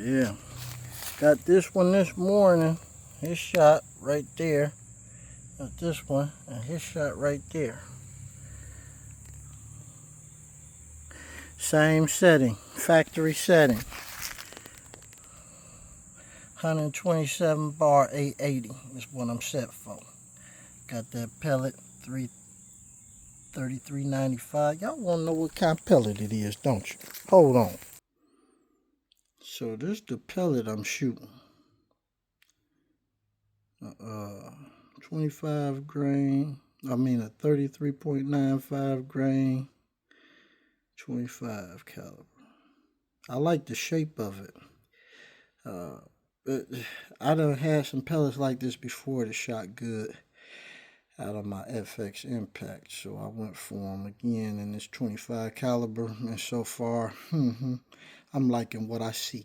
Yeah, got this one this morning. His shot right there. Got this one and his shot right there. Same setting, factory setting. 127 bar 880 is what I'm set for. Got that pellet 33.95. Y'all want to know what kind of pellet it is, don't you? Hold on. So this is the pellet I'm shooting. 25 grain. I mean a 33.95 grain. 25 caliber. I like the shape of it. But I done had some pellets like this before that shot good out of my FX Impact, so I went for them again in this 25 caliber, and so far I'm liking what I see.